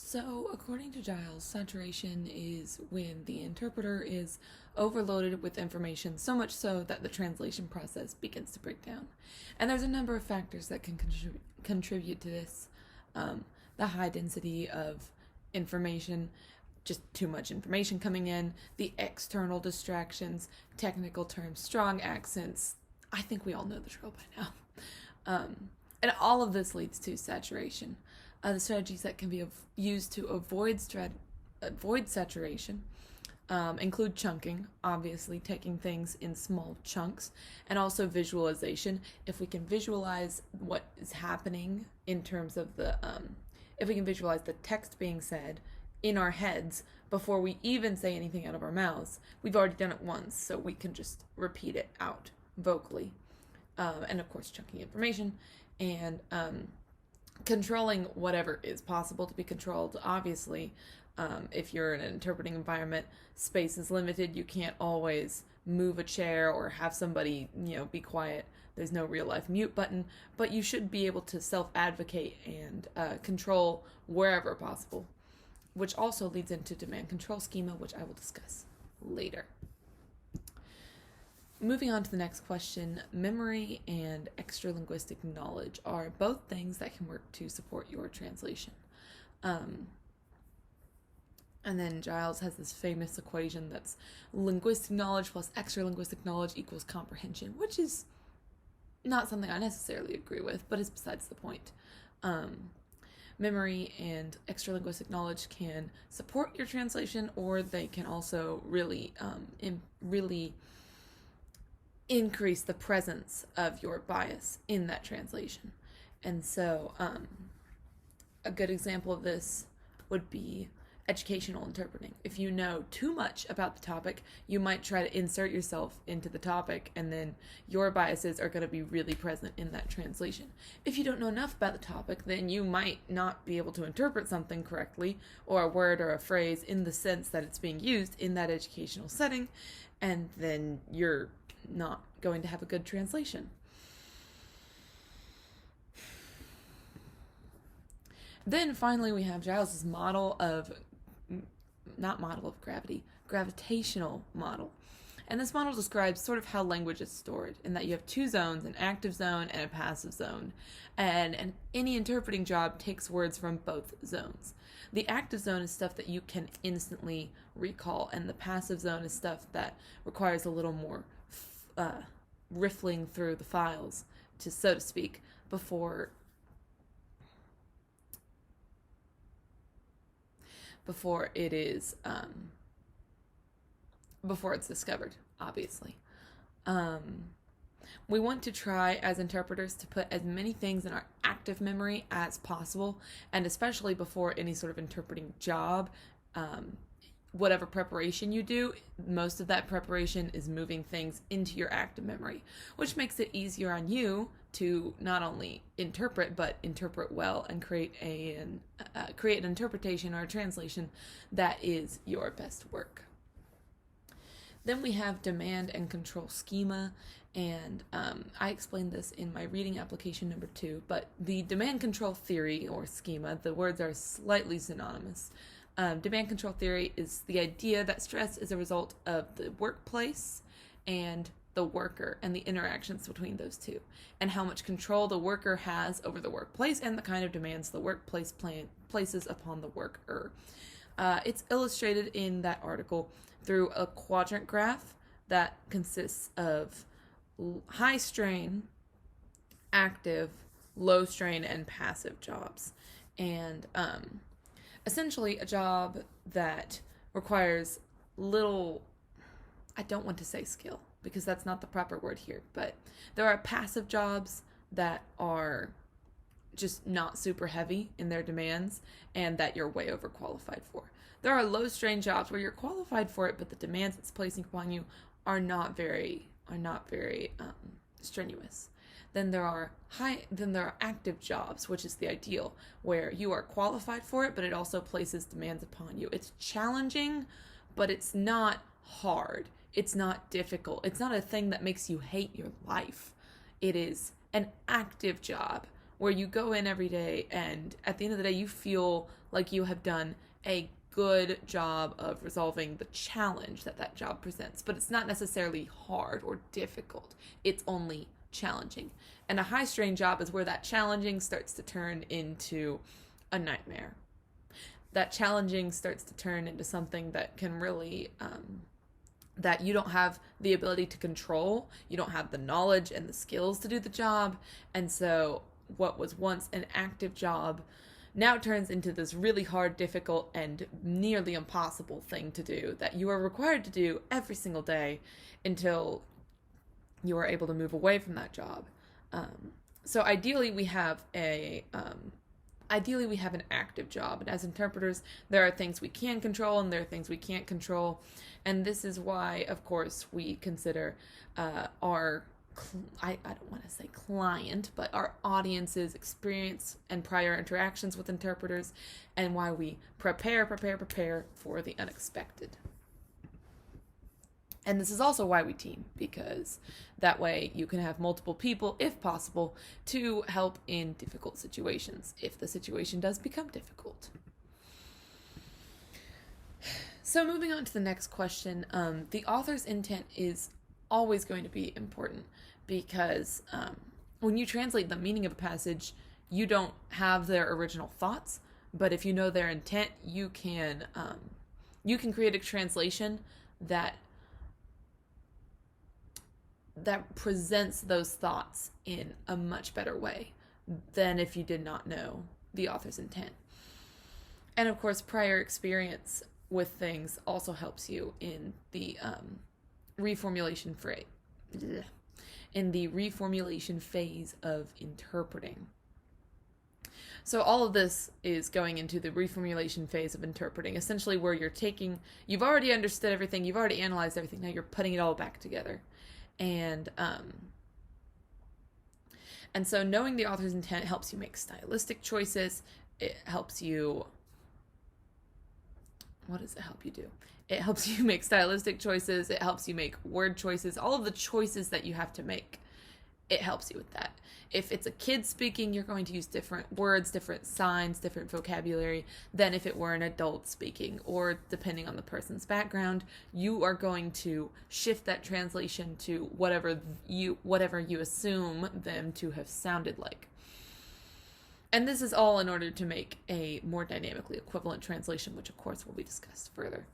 So, according to Giles, saturation is when the interpreter is overloaded with information, so much so that the translation process begins to break down. And there's a number of factors that can contribute to this. The high density of information, just too much information coming in, the external distractions, technical terms, strong accents. I think we all know the drill by now. And all of this leads to saturation. The strategies that can be used to avoid saturation include chunking, obviously taking things in small chunks, and also visualization. If we can visualize what is happening in terms of if we can visualize the text being said in our heads before we even say anything out of our mouths, we've already done it once, so we can just repeat it out vocally. And of course, chunking information and controlling whatever is possible to be controlled. Obviously, if you're in an interpreting environment, space is limited. You can't always move a chair or have somebody, be quiet. There's no real life mute button, but you should be able to self-advocate and control wherever possible, which also leads into demand-control schema, which I will discuss later. Moving on to the next question, memory and extra-linguistic knowledge are both things that can work to support your translation. And then Giles has this famous equation that's linguistic knowledge plus extra-linguistic knowledge equals comprehension, which is not something I necessarily agree with, but it's besides the point. Memory and extra-linguistic knowledge can support your translation, or they can also really increase the presence of your bias in that translation. And so a good example of this would be educational interpreting. If you know too much about the topic, you might try to insert yourself into the topic, and then your biases are going to be really present in that translation. If you don't know enough about the topic, then you might not be able to interpret something correctly, or a word or a phrase in the sense that it's being used in that educational setting, and then you're not going to have a good translation. Then finally we have Giles's gravitational model. And this model describes sort of how language is stored, in that you have two zones, an active zone and a passive zone. And any interpreting job takes words from both zones. The active zone is stuff that you can instantly recall, and the passive zone is stuff that requires a little more riffling through the files, so to speak, before it is before it's discovered, obviously. We want to try as interpreters to put as many things in our active memory as possible, and especially before any sort of interpreting job. Whatever preparation you do, most of that preparation is moving things into your active memory, which makes it easier on you to not only interpret, but interpret well and create an interpretation or a translation that is your best work. Then we have demand and control schema, and I explained this in my reading application number 2, but the demand control theory or schema, the words are slightly synonymous. Demand control theory is the idea that stress is a result of the workplace and the worker and the interactions between those two, and how much control the worker has over the workplace and the kind of demands the workplace places upon the worker. It's illustrated in that article through a quadrant graph that consists of high strain, active, low strain, and passive jobs. And essentially a job that requires little, I don't want to say skill, because that's not the proper word here, but there are passive jobs that are just not super heavy in their demands and that you're way overqualified for. There are low strain jobs where you're qualified for it, but the demands it's placing upon you are not very strenuous. Then there are active jobs, which is the ideal, where you are qualified for it, but it also places demands upon you. It's challenging, but it's not hard. It's not difficult. It's not a thing that makes you hate your life. It is an active job where you go in every day and at the end of the day you feel like you have done a good job of resolving the challenge that that job presents, but it's not necessarily hard or difficult. It's only challenging. And a high strain job is where that challenging starts to turn into a nightmare. That challenging starts to turn into something that can really, that you don't have the ability to control. You don't have the knowledge and the skills to do the job. And so what was once an active job now turns into this really hard, difficult, and nearly impossible thing to do that you are required to do every single day until you are able to move away from that job. So ideally we have an active job, and as interpreters there are things we can control and there are things we can't control, and this is why, of course, we consider our I don't want to say client, but our audience's experience and prior interactions with interpreters, and why we prepare for the unexpected. And this is also why we team, because that way you can have multiple people, if possible, to help in difficult situations, if the situation does become difficult. So moving on to the next question, the author's intent is always going to be important, because when you translate the meaning of a passage, you don't have their original thoughts, but if you know their intent, you can create a translation that presents those thoughts in a much better way than if you did not know the author's intent. And of course, prior experience with things also helps you in the reformulation phase of interpreting. So all of this is going into the reformulation phase of interpreting, essentially where you've already understood everything, you've already analyzed everything, now you're putting it all back together. And so knowing the author's intent helps you make stylistic choices. It helps you... What does it help you do? It helps you make stylistic choices. It helps you make word choices. All of the choices that you have to make, it helps you with that. If it's a kid speaking, you're going to use different words, different signs, different vocabulary than if it were an adult speaking, or depending on the person's background, you are going to shift that translation to whatever you assume them to have sounded like. And this is all in order to make a more dynamically equivalent translation, which of course will be discussed further.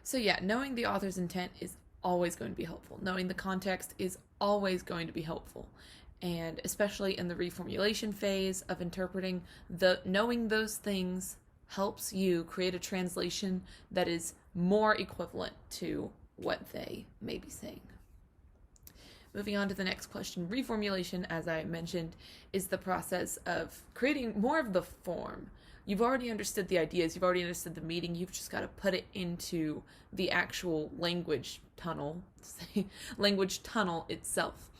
So yeah, knowing the author's intent is always going to be helpful. Knowing the context is always going to be helpful. And especially in the reformulation phase of interpreting, knowing those things helps you create a translation that is more equivalent to what they may be saying. Moving on to the next question. Reformulation, as I mentioned, is the process of creating more of the form. You've already understood the ideas, you've already understood the meaning, you've just got to put it into the actual language tunnel itself.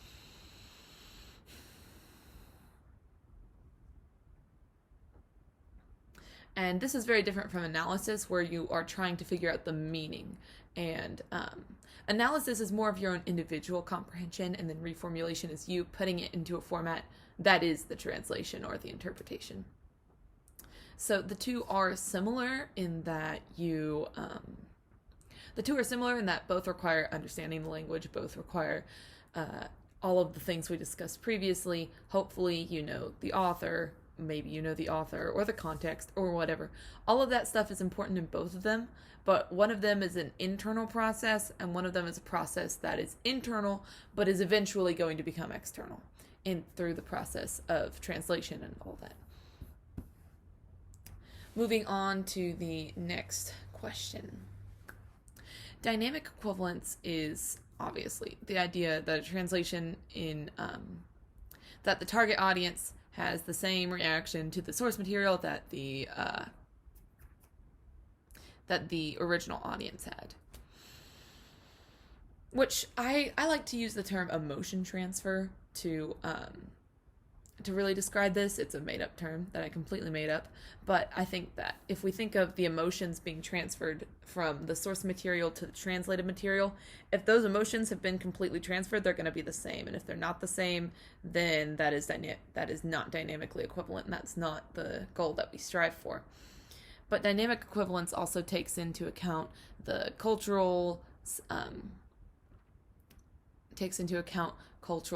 And this is very different from analysis, where you are trying to figure out the meaning. And analysis is more of your own individual comprehension, and then reformulation is you putting it into a format that is the translation or the interpretation. So the two are similar in that both require understanding the language, both require all of the things we discussed previously. Hopefully you know the author, maybe you know the author or the context or whatever. All of that stuff is important in both of them, but one of them is an internal process and one of them is a process that is internal but is eventually going to become external through the process of translation and all that. Moving on to the next question. Dynamic equivalence is obviously the idea that a translation that the target audience has the same reaction to the source material that the original audience had. Which I like to use the term emotion transfer to to really describe this. It's a made-up term that I completely made up, but I think that if we think of the emotions being transferred from the source material to the translated material, if those emotions have been completely transferred, they're going to be the same, and if they're not the same, then that is not dynamically equivalent, and that's not the goal that we strive for. But dynamic equivalence also takes into account the cultural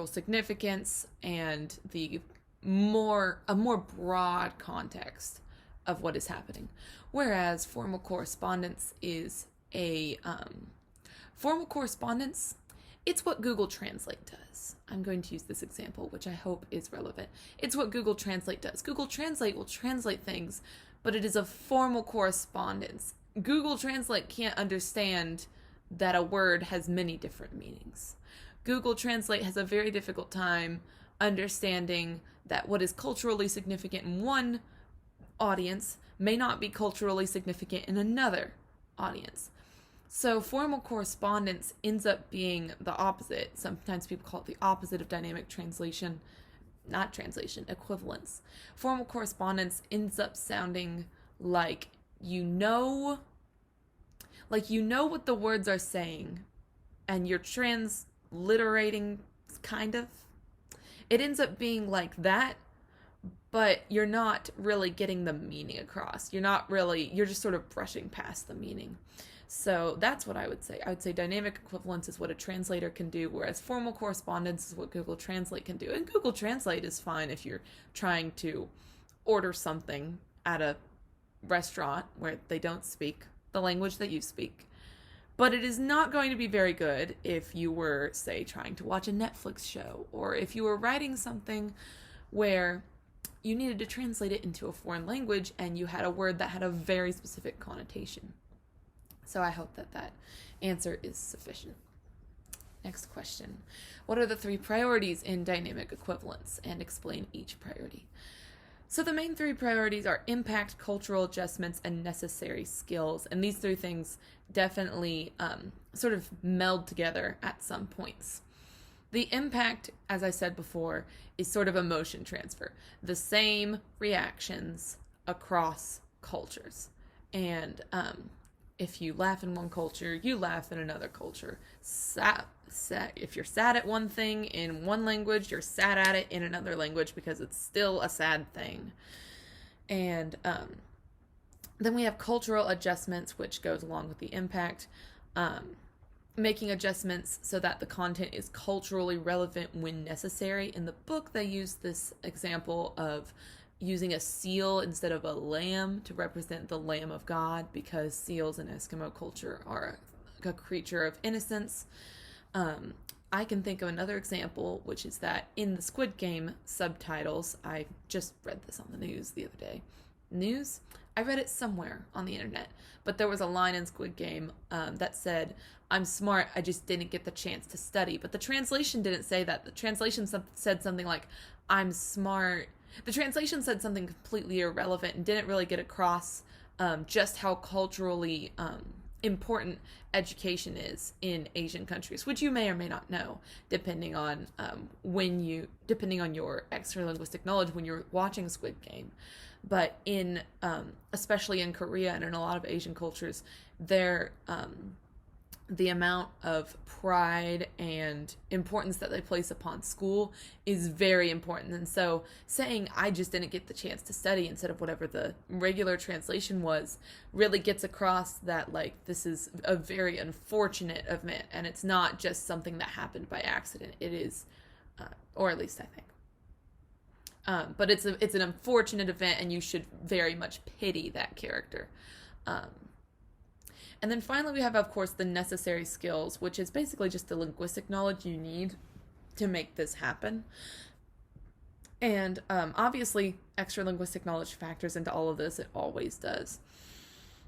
significance and a more broad context of what is happening. Whereas formal correspondence is it's what Google Translate does. I'm going to use this example, which I hope is relevant. It's what Google Translate does. Google Translate will translate things, but it is a formal correspondence. Google Translate can't understand that a word has many different meanings. Google Translate has a very difficult time understanding that what is culturally significant in one audience may not be culturally significant in another audience. So formal correspondence ends up being the opposite. Sometimes people call it the opposite of dynamic equivalence. Formal correspondence ends up sounding like you know what the words are saying, and you're transliterating, kind of. It ends up being like that, but you're not really getting the meaning across. You're just sort of brushing past the meaning. So that's what I would say. I would say dynamic equivalence is what a translator can do, whereas formal correspondence is what Google Translate can do. And Google Translate is fine if you're trying to order something at a restaurant where they don't speak the language that you speak. But it is not going to be very good if you were, say, trying to watch a Netflix show, or if you were writing something where you needed to translate it into a foreign language and you had a word that had a very specific connotation. So I hope that answer is sufficient. Next question. What are the 3 priorities in dynamic equivalence? And explain each priority. So the main 3 priorities are impact, cultural adjustments, and necessary skills. And these 3 things definitely sort of meld together at some points. The impact, as I said before, is sort of emotion transfer. The same reactions across cultures. And if you laugh in one culture, you laugh in another culture. If you're sad at one thing in one language, you're sad at it in another language because it's still a sad thing. And then we have cultural adjustments, which goes along with the impact. Making adjustments so that the content is culturally relevant when necessary. In the book, they use this example of using a seal instead of a lamb to represent the Lamb of God, because seals in Eskimo culture are a creature of innocence. I can think of another example, which is that in the Squid Game subtitles, I just read this on the news the other day. News? I read it somewhere on the internet, but there was a line in Squid Game that said, "I'm smart, I just didn't get the chance to study." But the translation didn't say that. The translation said something like, "I'm smart." The translation said something completely irrelevant and didn't really get across just how culturally important education is in Asian countries, which you may or may not know, depending on your extra-linguistic knowledge when you're watching Squid Game. But in especially in Korea and in a lot of Asian cultures, the amount of pride and importance that they place upon school is very important. And so saying, "I just didn't get the chance to study," instead of whatever the regular translation was, really gets across that, like, this is a very unfortunate event, and it's not just something that happened by accident. It is, or at least I think. But it's an unfortunate event, and you should very much pity that character. And then finally we have, of course, the necessary skills, which is basically just the linguistic knowledge you need to make this happen. And obviously, extra-linguistic knowledge factors into all of this. It always does.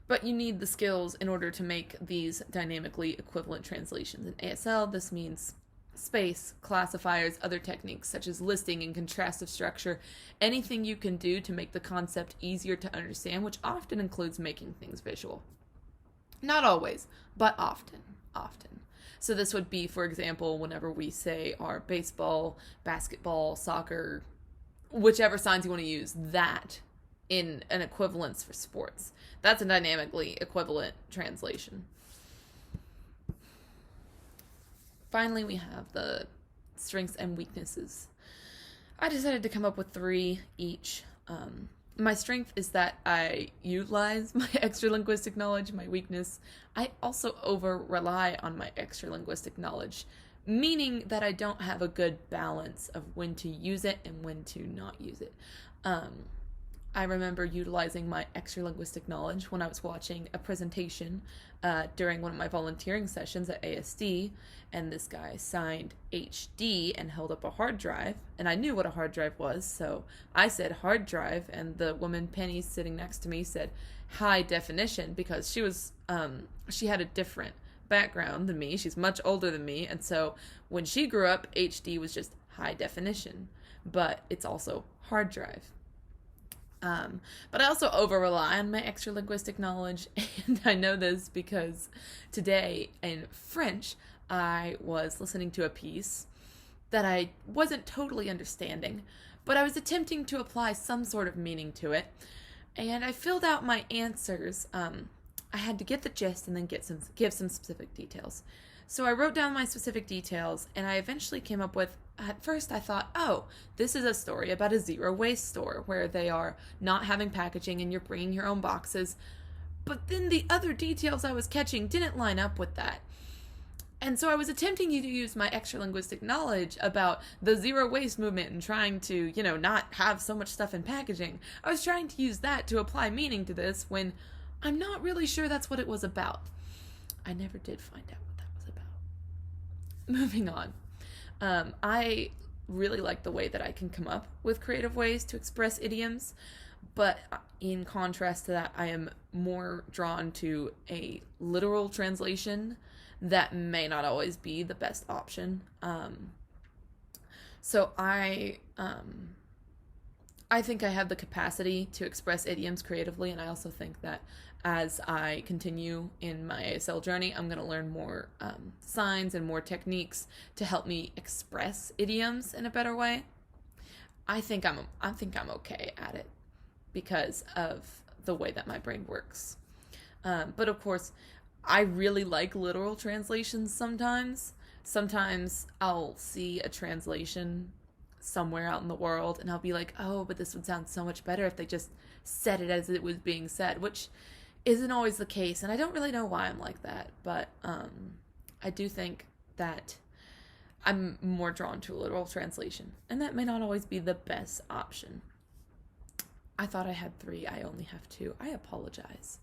But you need the skills in order to make these dynamically equivalent translations. In ASL, this means space, classifiers, other techniques such as listing and contrastive structure, anything you can do to make the concept easier to understand, which often includes making things visual. Not always, but often. So this would be, for example, whenever we say our baseball, basketball, soccer, whichever signs you want to use, that in an equivalence for sports. That's a dynamically equivalent translation. Finally, we have the strengths and weaknesses. I decided to come up with 3 each. My strength is that I utilize my extra-linguistic knowledge. My weakness, I also over-rely on my extra-linguistic knowledge, meaning that I don't have a good balance of when to use it and when to not use it. I remember utilizing my extra-linguistic knowledge when I was watching a presentation during one of my volunteering sessions at ASD, and this guy signed HD and held up a hard drive, and I knew what a hard drive was, so I said hard drive, and the woman Penny sitting next to me said high definition, because she had a different background than me. She's much older than me, and so when she grew up, HD was just high definition, but it's also hard drive. But I also over-rely on my extra-linguistic knowledge, and I know this because today in French, I was listening to a piece that I wasn't totally understanding, but I was attempting to apply some sort of meaning to it, and I filled out my answers. I had to get the gist and then give some specific details. So I wrote down my specific details, and I eventually came up with, at first I thought, oh, this is a story about a zero-waste store where they are not having packaging and you're bringing your own boxes. But then the other details I was catching didn't line up with that. And so I was attempting to use my extra-linguistic knowledge about the zero-waste movement and trying to, not have so much stuff in packaging. I was trying to use that to apply meaning to this when I'm not really sure that's what it was about. I never did find out what that was about. Moving on. I really like the way that I can come up with creative ways to express idioms, but in contrast to that, I am more drawn to a literal translation that may not always be the best option. So I think I have the capacity to express idioms creatively, and I also think that as I continue in my ASL journey, I'm going to learn more signs and more techniques to help me express idioms in a better way. I think I'm okay at it because of the way that my brain works. But of course, I really like literal translations sometimes. Sometimes I'll see a translation somewhere out in the world and I'll be like, oh, but this would sound so much better if they just said it as it was being said, which isn't always the case, and I don't really know why I'm like that, but I do think that I'm more drawn to a literal translation, and that may not always be the best option. I thought I had 3, I only have 2. I apologize.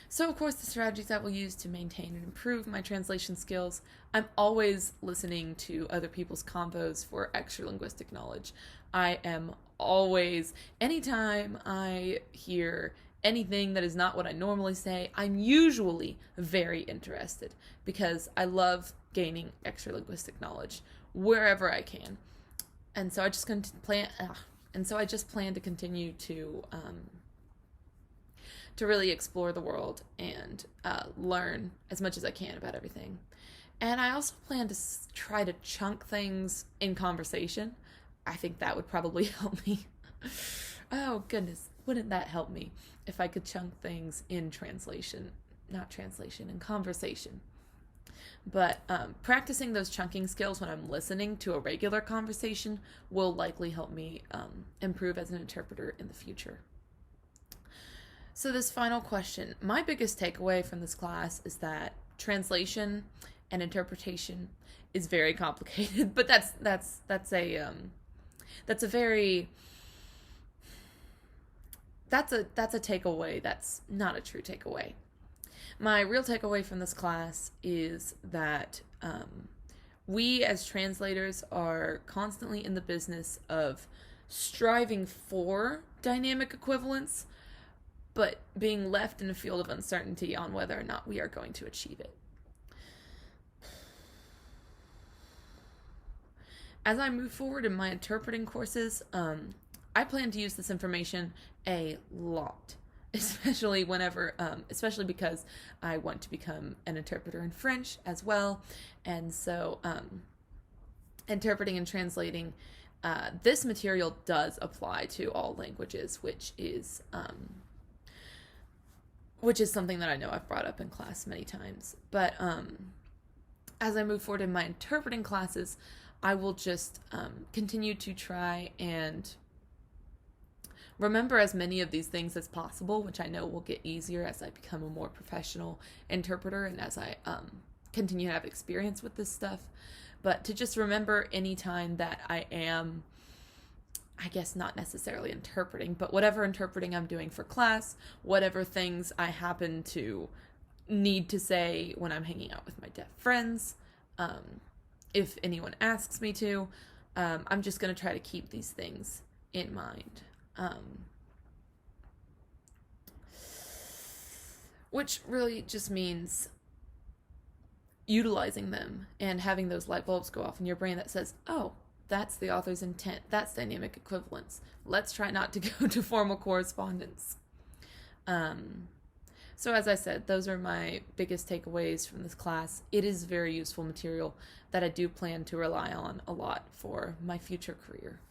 So, of course, the strategies I will use to maintain and improve my translation skills, I'm always listening to other people's convos for extra-linguistic knowledge. I am always, anytime I hear anything that is not what I normally say, I'm usually very interested because I love gaining extra-linguistic knowledge wherever I can. And so I just plan to continue to really explore the world and learn as much as I can about everything. And I also plan to try to chunk things in conversation. I think that would probably help me. Oh, goodness. Wouldn't that help me if I could chunk things in in conversation. But practicing those chunking skills when I'm listening to a regular conversation will likely help me improve as an interpreter in the future. So this final question, my biggest takeaway from this class is that translation and interpretation is very complicated, but that's a takeaway that's not a true takeaway. My real takeaway from this class is that we as translators are constantly in the business of striving for dynamic equivalence, but being left in a field of uncertainty on whether or not we are going to achieve it. As I move forward in my interpreting courses, I plan to use this information a lot, especially because I want to become an interpreter in French as well, and so interpreting and translating This material does apply to all languages, which is something that I know I've brought up in class many times. But as I move forward in my interpreting classes, I will just continue to try and remember as many of these things as possible, which I know will get easier as I become a more professional interpreter and as I continue to have experience with this stuff. But to just remember any time that I am, I guess not necessarily interpreting, but whatever interpreting I'm doing for class, whatever things I happen to need to say when I'm hanging out with my deaf friends, if anyone asks me to, I'm just going to try to keep these things in mind. Which really just means utilizing them and having those light bulbs go off in your brain that says, oh, that's the author's intent. That's dynamic equivalence. Let's try not to go to formal correspondence. So as I said, those are my biggest takeaways from this class. It is very useful material that I do plan to rely on a lot for my future career.